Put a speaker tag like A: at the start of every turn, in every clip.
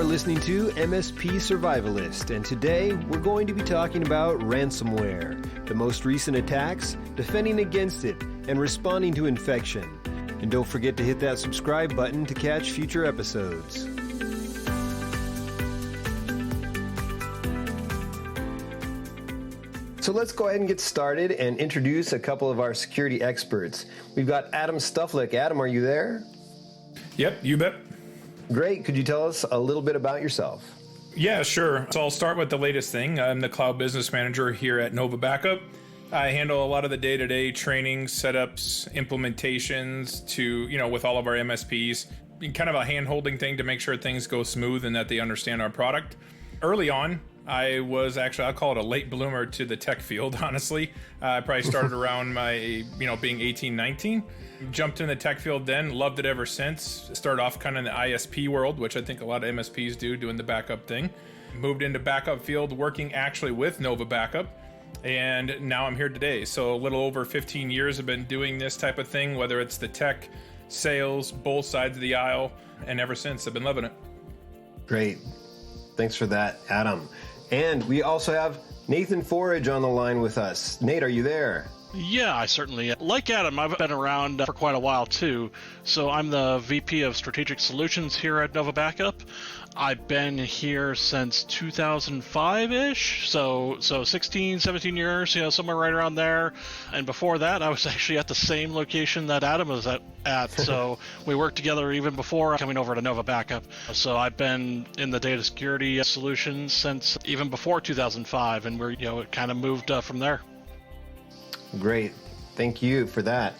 A: You're listening to MSP Survivalist, and today we're going to be talking about ransomware, the most recent attacks, defending against it, and responding to infection. And don't forget to hit that subscribe button to catch future episodes. So let's go ahead and get started and introduce a couple of our security experts. We've got Adam Stufflick. Adam, are you there?
B: Yep, you bet.
A: Great. Could you tell us a little bit about yourself?
B: Yeah, sure. So I'll start with the latest thing. I'm the cloud business manager here at NovaBACKUP. I handle a lot of the day-to-day training, setups, implementations with all of our MSPs. Kind of a hand-holding thing to make sure things go smooth and that they understand our product. Early on, I was actually, I'll call it a late bloomer to the tech field, honestly. I probably started around my, being 18, 19. Jumped in the tech field then, loved it ever since. Started off kind of in the ISP world, which I think a lot of MSPs do, doing the backup thing. Moved into backup field, working actually with NovaBACKUP. And now I'm here today. So a little over 15 years I've been doing this type of thing, whether it's the tech, sales, both sides of the aisle. And ever since, I've been loving it.
A: Great. Thanks for that, Adam. And we also have Nathan Forage on the line with us. Nate, are you there?
C: Yeah, I certainly. Like Adam, I've been around for quite a while too. So I'm the VP of Strategic Solutions here at NovaBACKUP. I've been here since 2005-ish, so 16, 17 years, somewhere right around there. And before that, I was actually at the same location that Adam was at. So we worked together even before coming over to NovaBACKUP. So I've been in the data security solutions since even before 2005, and we're it kind of moved from there.
A: Great. Thank you for that.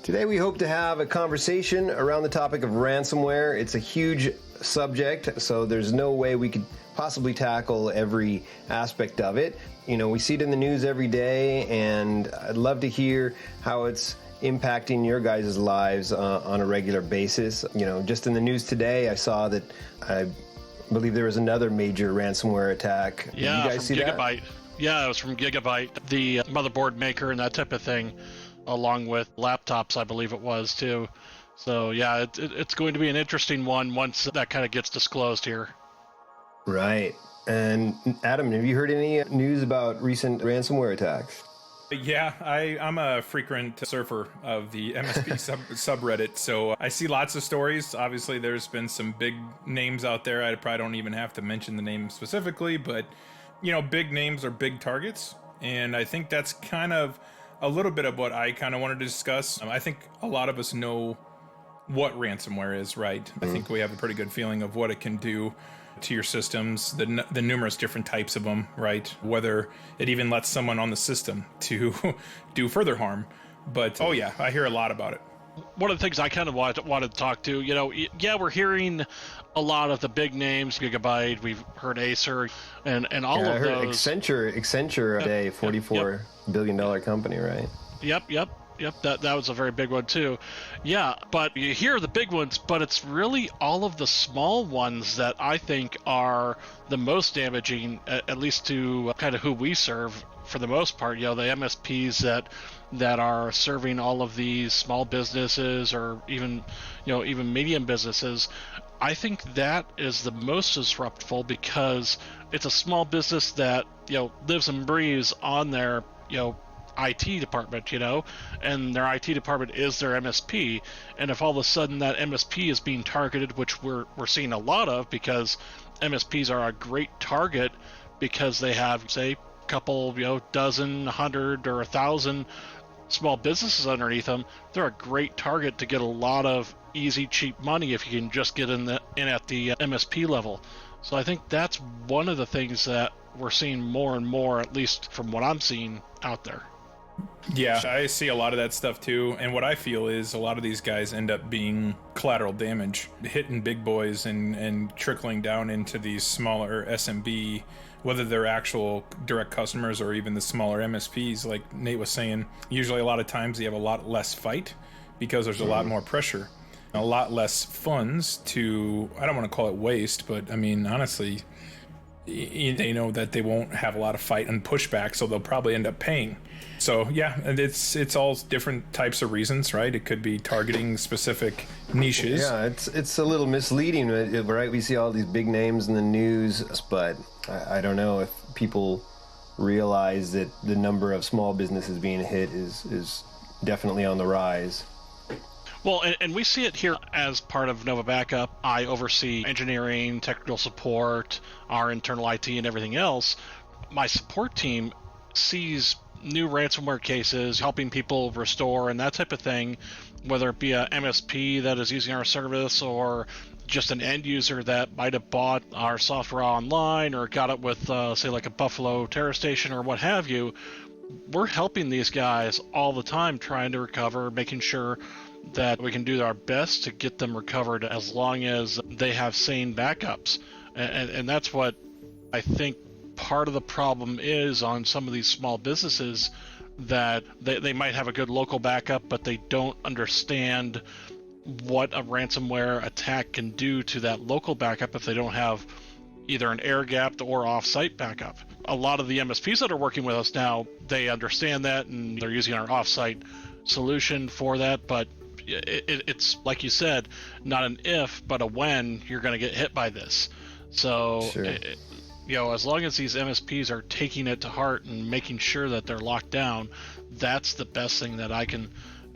A: Today we hope to have a conversation around the topic of ransomware. It's a huge subject, so there's no way we could possibly tackle every aspect of it. We see it in the news every day, and I'd love to hear how it's impacting your guys' lives on a regular basis. Just in the news today, I saw that I believe there was another major ransomware attack.
C: Yeah,
A: Did you guys see
C: Gigabyte.
A: that?
C: Yeah, it was from Gigabyte, the motherboard maker and that type of thing, along with laptops, I believe it was, too. So, yeah, it's going to be an interesting one once that kind of gets disclosed here.
A: Right. And Adam, have you heard any news about recent ransomware attacks?
B: Yeah, I'm a frequent surfer of the MSP subreddit, so I see lots of stories. Obviously, there's been some big names out there. I probably don't even have to mention the name specifically, but big names are big targets, and I think that's kind of a little bit of what I kind of wanted to discuss. I think a lot of us know what ransomware is, right? Mm-hmm. I think we have a pretty good feeling of what it can do to your systems, the numerous different types of them, right? Whether it even lets someone on the system to do further harm. But, oh yeah, I hear a lot about it.
C: One of the things I kind of wanted to talk to, we're hearing a lot of the big names, Gigabyte, we've heard Acer, and all of those.
A: Accenture today, $44 billion company, right?
C: Yep. That was a very big one too. Yeah, but you hear the big ones, but it's really all of the small ones that I think are the most damaging, at least to kind of who we serve for the most part. The MSPs that are serving all of these small businesses or even medium businesses. I think that is the most disruptful because it's a small business that lives and breathes on their IT department, and their IT department is their MSP. And if all of a sudden that MSP is being targeted, which we're seeing a lot of, because MSPs are a great target because they have, say, a couple, dozen, 100, or 1,000 small businesses underneath them, they're a great target to get a lot of easy, cheap money if you can just get in at the MSP level. So I think that's one of the things that we're seeing more and more, at least from what I'm seeing out there.
B: Yeah, I see a lot of that stuff too. And what I feel is a lot of these guys end up being collateral damage, hitting big boys and trickling down into these smaller SMB, whether they're actual direct customers or even the smaller MSPs. Like Nate was saying, usually a lot of times you have a lot less fight because there's a lot more pressure, a lot less funds to, I don't want to call it waste, but I mean, honestly, they know that they won't have a lot of fight and pushback, so they'll probably end up paying. So yeah, and it's all different types of reasons, right? It could be targeting specific niches.
A: Yeah, it's a little misleading, right? We see all these big names in the news, but I don't know if people realize that the number of small businesses being hit is definitely on the rise.
C: Well, and we see it here as part of NovaBACKUP. I oversee engineering, technical support, our internal IT, and everything else. My support team sees new ransomware cases, helping people restore and that type of thing, whether it be a MSP that is using our service or just an end user that might have bought our software online or got it with, say, like a Buffalo terror station or what have you. We're helping these guys all the time, trying to recover, making sure that we can do our best to get them recovered as long as they have sane backups. And that's what I think part of the problem is on some of these small businesses, that they might have a good local backup, but they don't understand what a ransomware attack can do to that local backup if they don't have either an air-gapped or off-site backup. A lot of the MSPs that are working with us now, they understand that, and they're using our off-site solution for that, but it's like you said, not an if, but a when you're going to get hit by this. So,
A: sure.
C: As long as these MSPs are taking it to heart and making sure that they're locked down, that's the best thing that I can,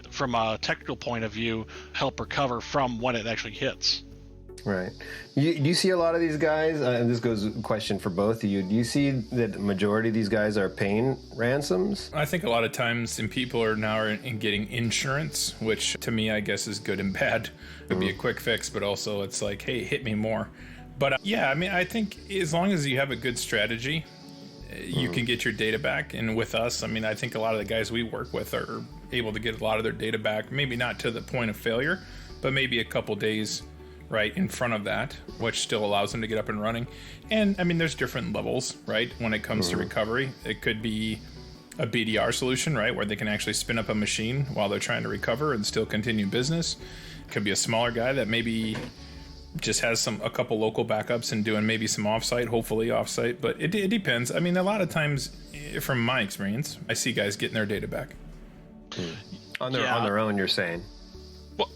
C: from a technical point of view, help recover from when it actually hits.
A: Right. You see a lot of these guys, and this goes a question for both of you. Do you see that the majority of these guys are paying ransoms?
B: I think a lot of times people are now in getting insurance, which to me, I guess, is good and bad. It would be a quick fix, but also it's like, hey, hit me more. But yeah, I mean, I think as long as you have a good strategy, you can get your data back. And with us, I mean, I think a lot of the guys we work with are able to get a lot of their data back, maybe not to the point of failure, but maybe a couple days right in front of that, which still allows them to get up and running. And I mean, there's different levels, right? When it comes to recovery, it could be a BDR solution, right? Where they can actually spin up a machine while they're trying to recover and still continue business. It could be a smaller guy that maybe just has a couple local backups and doing maybe some offsite, hopefully offsite, but it depends. I mean, a lot of times, from my experience, I see guys getting their data back.
A: On their own, you're saying?
C: Well,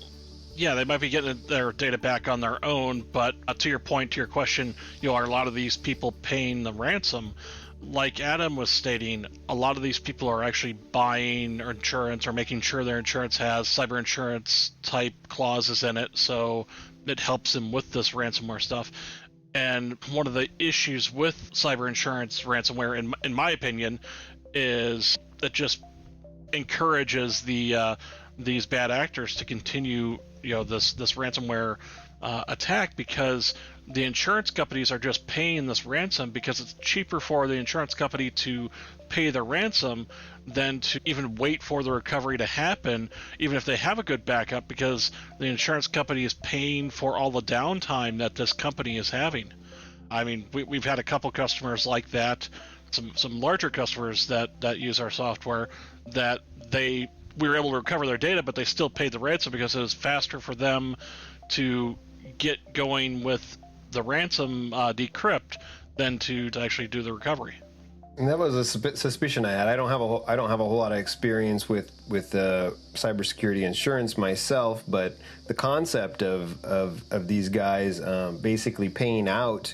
C: yeah, they might be getting their data back on their own, but to your point, to your question, are a lot of these people paying the ransom? Like Adam was stating, a lot of these people are actually buying insurance or making sure their insurance has cyber insurance type clauses in it, so it helps them with this ransomware stuff. And one of the issues with cyber insurance ransomware, in my opinion, is it just encourages these bad actors to continue this ransomware attack, because the insurance companies are just paying this ransom because it's cheaper for the insurance company to pay the ransom than to even wait for the recovery to happen, even if they have a good backup, because the insurance company is paying for all the downtime that this company is having. I mean, we've had a couple customers like that, some larger customers that use our software, that we were able to recover their data, but they still paid the ransom because it was faster for them to get going with the ransom decrypt than to actually do the recovery.
A: And that was a suspicion I had. I don't have a whole lot of experience with cybersecurity insurance myself, but the concept of these guys basically paying out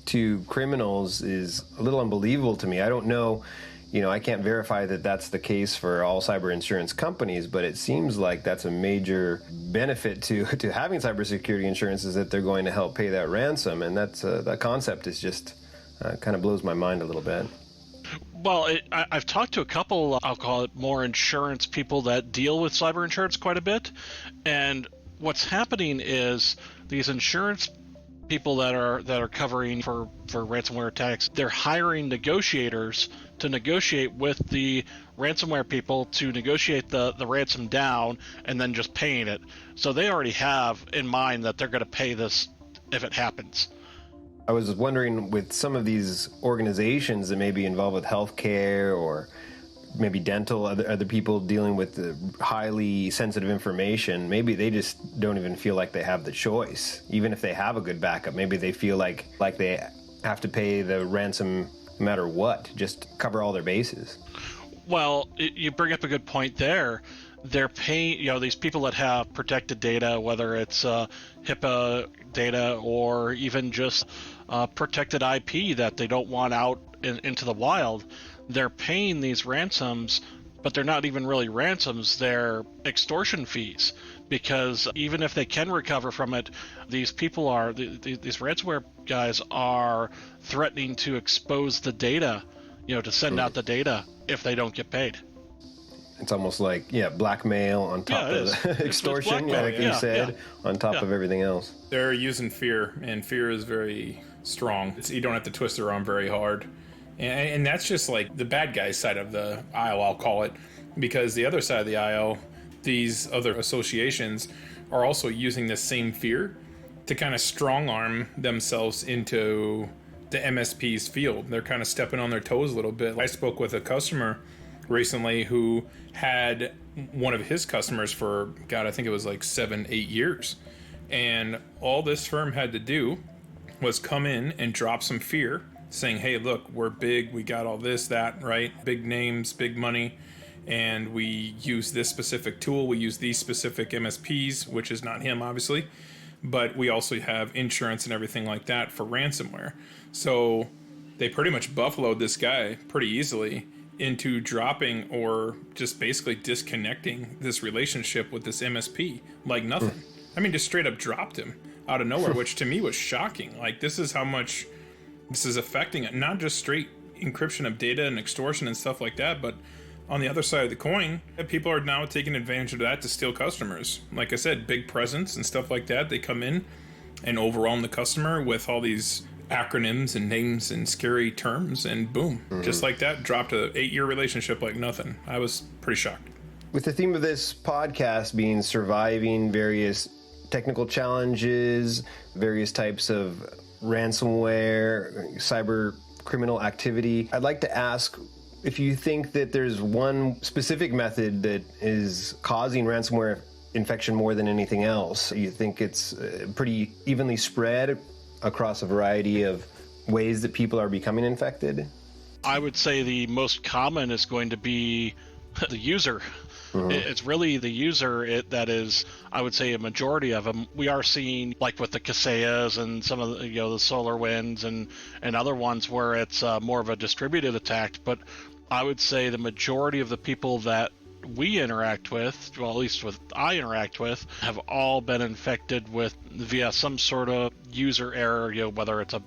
A: to criminals is a little unbelievable to me. I don't know, I can't verify that that's the case for all cyber insurance companies, but it seems like that's a major benefit to having cybersecurity insurance, is that they're going to help pay that ransom, and that concept is just kind of blows my mind a little bit.
C: Well, I've talked to a couple, I'll call it more insurance people that deal with cyber insurance quite a bit, and what's happening is these insurance people that are covering for ransomware attacks, they're hiring negotiators to negotiate with the ransomware people to negotiate the ransom down, and then just paying it. So they already have in mind that they're going to pay this if it happens.
A: I was wondering, with some of these organizations that may be involved with healthcare or maybe dental, other people dealing with the highly sensitive information, maybe they just don't even feel like they have the choice. Even if they have a good backup, maybe they feel like they have to pay the ransom no matter what, just cover all their bases.
C: Well, you bring up a good point there. They're paying, these people that have protected data, whether it's HIPAA data or even just protected IP that they don't want out into the wild. They're paying these ransoms, but they're not even really ransoms. They're extortion fees, because even if they can recover from it, these people these ransomware guys are threatening to expose the data, to send out the data if they don't get paid.
A: It's almost like, blackmail on top of the extortion, like you said, on top of everything else.
B: They're using fear, and fear is very strong. You don't have to twist their arm very hard. And that's just like the bad guy side of the aisle, I'll call it, because the other side of the aisle, these other associations are also using the same fear to kind of strong arm themselves into the MSP's field. They're kind of stepping on their toes a little bit. I spoke with a customer recently who had one of his customers for, I think it was like 7-8 years. And all this firm had to do was come in and drop some fear, saying, hey, look, we're big, we got all this, that, right? Big names, big money, and we use this specific tool, we use these specific MSPs, which is not him, obviously, but we also have insurance and everything like that for ransomware. So they pretty much buffaloed this guy pretty easily into dropping or just basically disconnecting this relationship with this MSP like nothing. I mean, just straight up dropped him out of nowhere, which to me was shocking. Like, this is how much this is affecting it. Not just straight encryption of data and extortion and stuff like that, but on the other side of the coin, people are now taking advantage of that to steal customers. Like I said, big presence and stuff like that. They come in and overwhelm the customer with all these acronyms and names and scary terms, and boom, just like that, dropped a 8-year relationship like nothing. I was pretty shocked.
A: With the theme of this podcast being surviving various technical challenges, various types of ransomware, cyber criminal activity, I'd like to ask if you think that there's one specific method that is causing ransomware infection more than anything else. You think it's pretty evenly spread across a variety of ways that people are becoming infected?
C: I would say the most common is going to be the user. It's really the user that is, I would say, a majority of them. We are seeing, like with the Kaseya's and some of the, the SolarWinds and other ones, where it's more of a distributed attack. But I would say the majority of the people that we interact with, well, at least I interact with, have all been infected via some sort of user error, whether it's a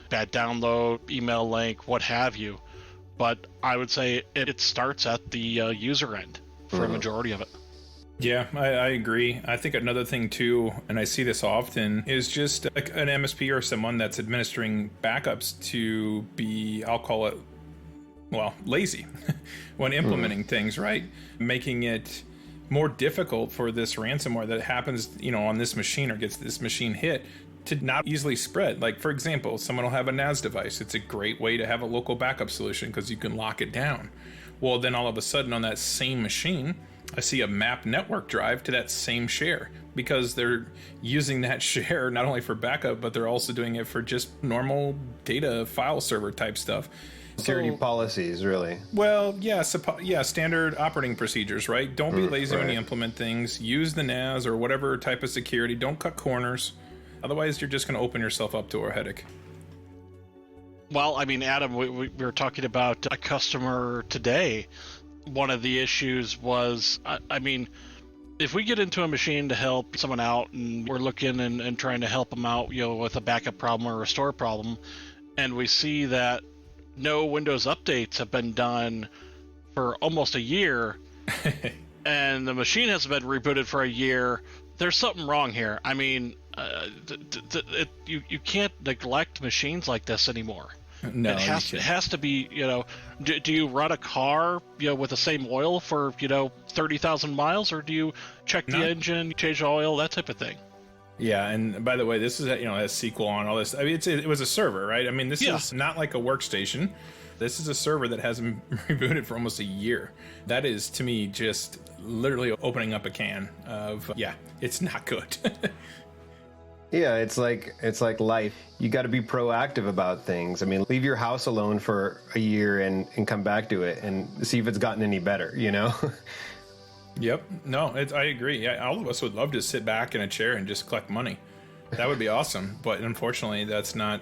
C: bad download, email link, what have you. But I would say it starts at the user end for a majority of it.
B: Yeah, I agree. I think another thing too, and I see this often, is just an MSP or someone that's administering backups to be, I'll call it, lazy when implementing things, right? Making it more difficult for this ransomware that happens, on this machine or gets this machine hit to not easily spread. Like, for example, someone will have a NAS device. It's a great way to have a local backup solution because you can lock it down. Well, then all of a sudden on that same machine, I see a map network drive to that same share, because they're using that share not only for backup, but they're also doing it for just normal data file server type stuff.
A: Security policies, really.
B: Well, yeah, standard operating procedures, right? Don't be lazy when you implement things. Use the NAS or whatever type of security. Don't cut corners. Otherwise, you're just going to open yourself up to a headache.
C: Well, I mean, Adam, we were talking about a customer today. One of the issues was, if we get into a machine to help someone out and we're looking and trying to help them out, with a backup problem or a restore problem, and we see that no Windows updates have been done for almost a year and the machine hasn't been rebooted for a year, there's something wrong here. I mean, you can't neglect machines like this anymore.
B: No,
C: it has to be, do you run a car, with the same oil for, 30,000 miles, or do you check the engine, change the oil, that type of thing?
B: Yeah, and by the way, this is has SQL on all this. I mean, it was a server, right? I mean, this is not like a workstation. This is a server that hasn't rebooted for almost a year. That is, to me, just literally opening up a can of, it's not good.
A: Yeah, it's like life. You got to be proactive about things. I mean, leave your house alone for a year and come back to it and see if it's gotten any better, you know?
B: Yep. No, I agree. Yeah, all of us would love to sit back in a chair and just collect money. That would be awesome. But unfortunately, that's not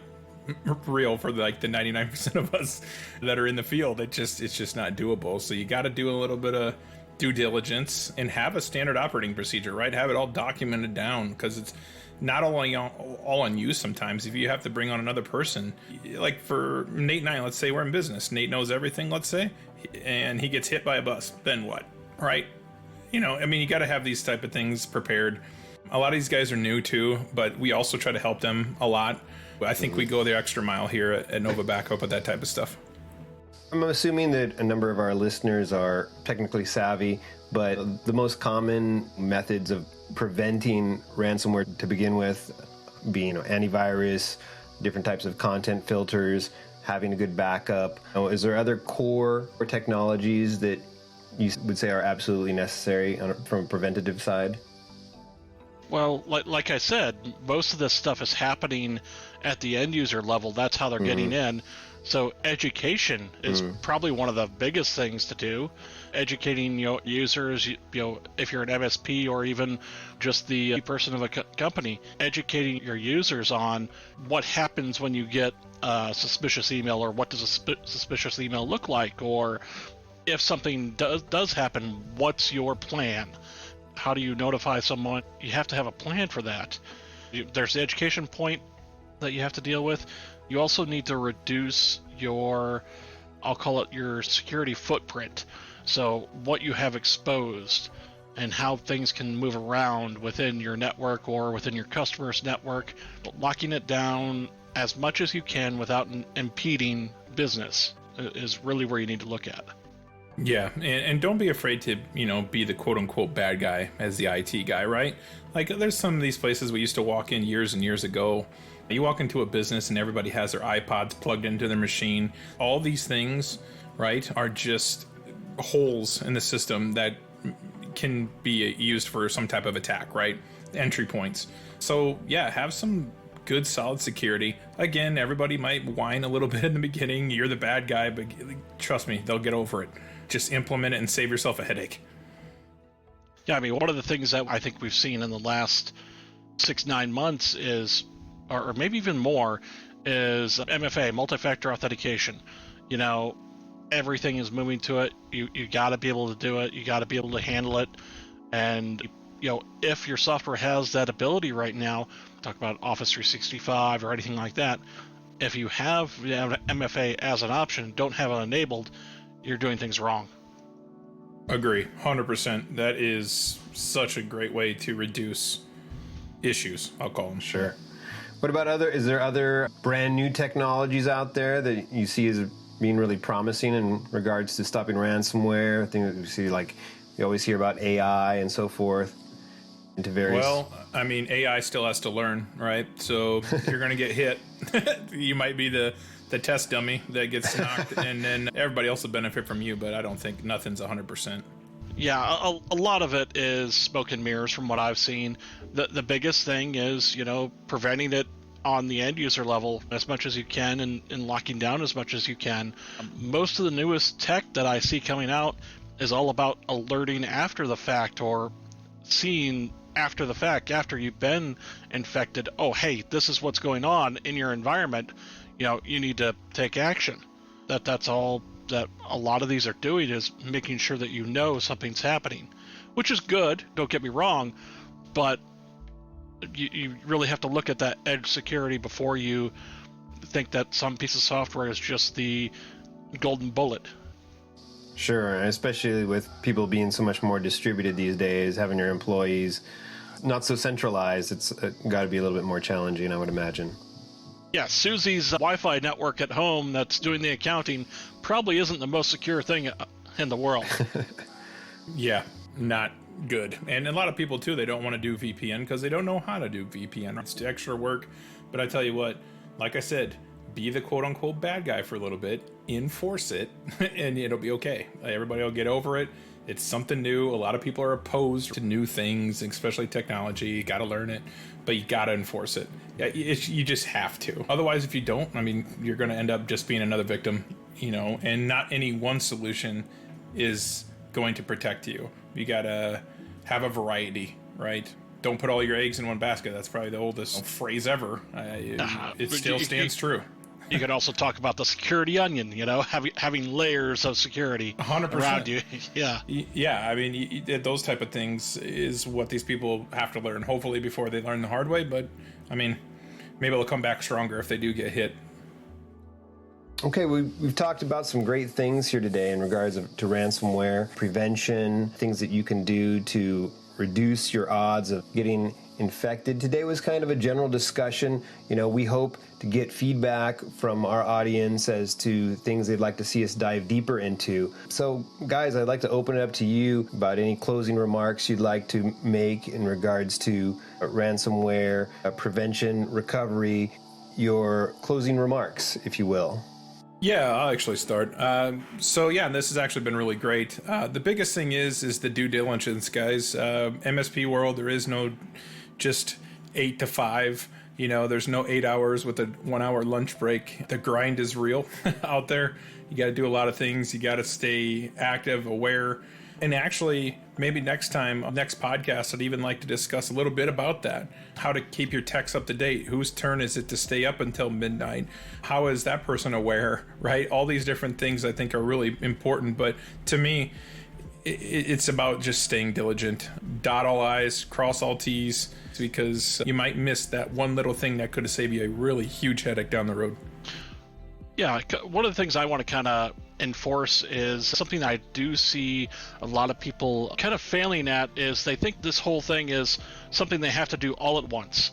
B: real for like the 99% of us that are in the field. It's just not doable. So you got to do a little bit of due diligence and have a standard operating procedure, right? Have it all documented down, because it's not only all on you. Sometimes if you have to bring on another person, like for Nate and I, let's say we're in business, Nate knows everything, let's say, and he gets hit by a bus, then what, right? You know, I mean, you got to have these type of things prepared. A lot of these guys are new too, but we also try to help them a lot. I think we go the extra mile here at NovaBACKUP with that type of stuff.
A: I'm assuming that a number of our listeners are technically savvy, but the most common methods of preventing ransomware to begin with being antivirus, different types of content filters, having a good backup. Is there other core technologies that you would say are absolutely necessary from a preventative side?
C: Well, like I said, most of this stuff is happening at the end user level. That's how they're getting in. So education is probably one of the biggest things to do. Educating users, if you're an MSP or even just the person of a company, educating your users on what happens when you get a suspicious email, or what does a suspicious email look like, or if something does happen, what's your plan? How do you notify someone? You have to have a plan for that. There's the education point that you have to deal with. You also need to reduce your, I'll call it your security footprint. So what you have exposed and how things can move around within your network or within your customer's network, locking it down as much as you can without impeding business is really where you need to look at.
B: Yeah, and don't be afraid to, be the quote-unquote bad guy as the IT guy, right? Like, there's some of these places we used to walk in years and years ago. You walk into a business and everybody has their iPods plugged into their machine. All these things, right, are just holes in the system that can be used for some type of attack, right? Entry points. So, yeah, have some good solid security. Again, everybody might whine a little bit in the beginning. You're the bad guy, but trust me, they'll get over it. Just implement it and save yourself a headache.
C: Yeah, I mean, one of the things that I think we've seen in the last 6-9 months is, or maybe even more, is MFA, multi-factor authentication. Everything is moving to it. You got to be able to do it. You got to be able to handle it. And, if your software has that ability right now, talk about Office 365 or anything like that, if you have MFA as an option, don't have it enabled, you're doing things wrong.
B: Agree, 100%. That is such a great way to reduce issues, I'll call them.
A: Sure. What about is there other brand new technologies out there that you see as being really promising in regards to stopping ransomware? Things that we see, like you always hear about AI and so forth. Into various...
B: Well, I mean, AI still has to learn, right? So if you're going to get hit, you might be the test dummy that gets knocked, and then everybody else will benefit from you, but I don't think nothing's 100%.
C: Yeah, a lot of it is smoke and mirrors from what I've seen. The biggest thing is, preventing it on the end user level as much as you can and locking down as much as you can. Most of the newest tech that I see coming out is all about alerting after the fact, or seeing after the fact, after you've been infected, oh, hey, this is what's going on in your environment. You need to take action. That's all that a lot of these are doing, is making sure that something's happening, which is good, don't get me wrong, but you really have to look at that edge security before you think that some piece of software is just the golden bullet.
A: Sure, especially with people being so much more distributed these days, having your employees not so centralized, it's got to be a little bit more challenging, I would imagine.
C: Yeah, Susie's Wi-Fi network at home that's doing the accounting probably isn't the most secure thing in the world.
B: Yeah, not good. And a lot of people, too, they don't want to do VPN because they don't know how to do VPN. It's extra work. But I tell you what, like I said, be the quote-unquote bad guy for a little bit, enforce it, and it'll be okay. Everybody will get over it. It's something new. A lot of people are opposed to new things, especially technology. You got to learn it, but you got to enforce it. You just have to. Otherwise, if you don't, I mean, you're going to end up just being another victim, and not any one solution is going to protect you. You got to have a variety, right? Don't put all your eggs in one basket. That's probably the oldest phrase ever. It still stands true.
C: You could also talk about the security onion, having layers of security
B: 100%
C: around you. Yeah.
B: Yeah, I mean, those type of things is what these people have to learn, hopefully before they learn the hard way. But, I mean, maybe they'll come back stronger if they do get hit.
A: Okay, we've talked about some great things here today in regards to ransomware, prevention, things that you can do to reduce your odds of getting infected. Today was kind of a general discussion. We hope to get feedback from our audience as to things they'd like to see us dive deeper into. So, guys, I'd like to open it up to you about any closing remarks you'd like to make in regards to ransomware, prevention, recovery, your closing remarks, if you will.
B: Yeah, I'll actually start. This has actually been really great. The biggest thing is the due diligence, guys. MSP world, there is no just 8 to 5. There's no 8 hours with a 1 hour lunch break. The grind is real out there. You got to do a lot of things. You got to stay active, aware. And actually, maybe next podcast, I'd even like to discuss a little bit about that. How to keep your techs up to date. Whose turn is it to stay up until midnight? How is that person aware, right? All these different things I think are really important. But to me, it's about just staying diligent. Dot all I's, cross all T's, because you might miss that one little thing that could have saved you a really huge headache down the road.
C: Yeah, one of the things I want to kind of enforce is something I do see a lot of people kind of failing at is they think this whole thing is something they have to do all at once.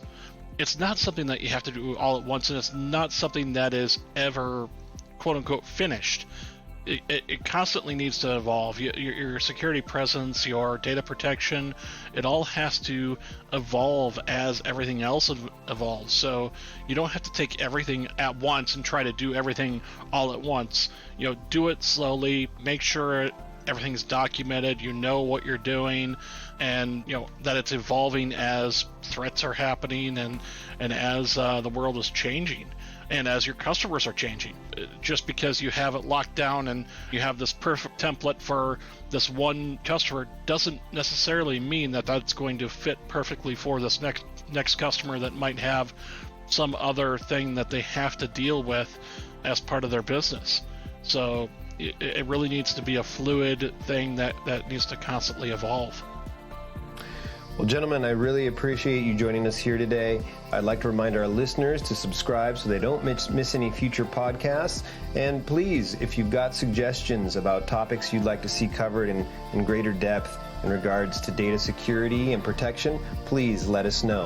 C: It's not something that you have to do all at once, and it's not something that is ever quote-unquote finished. It constantly needs to evolve. Your security presence, your data protection, it all has to evolve as everything else evolves. So you don't have to take everything at once and try to do everything all at once. Do it slowly, make sure everything's documented, what you're doing, and that it's evolving as threats are happening and as the world is changing. And as your customers are changing. Just because you have it locked down and you have this perfect template for this one customer doesn't necessarily mean that that's going to fit perfectly for this next customer that might have some other thing that they have to deal with as part of their business. So it really needs to be a fluid thing that needs to constantly evolve.
A: Well, gentlemen, I really appreciate you joining us here today. I'd like to remind our listeners to subscribe so they don't miss any future podcasts. And please, if you've got suggestions about topics you'd like to see covered in greater depth in regards to data security and protection, please let us know.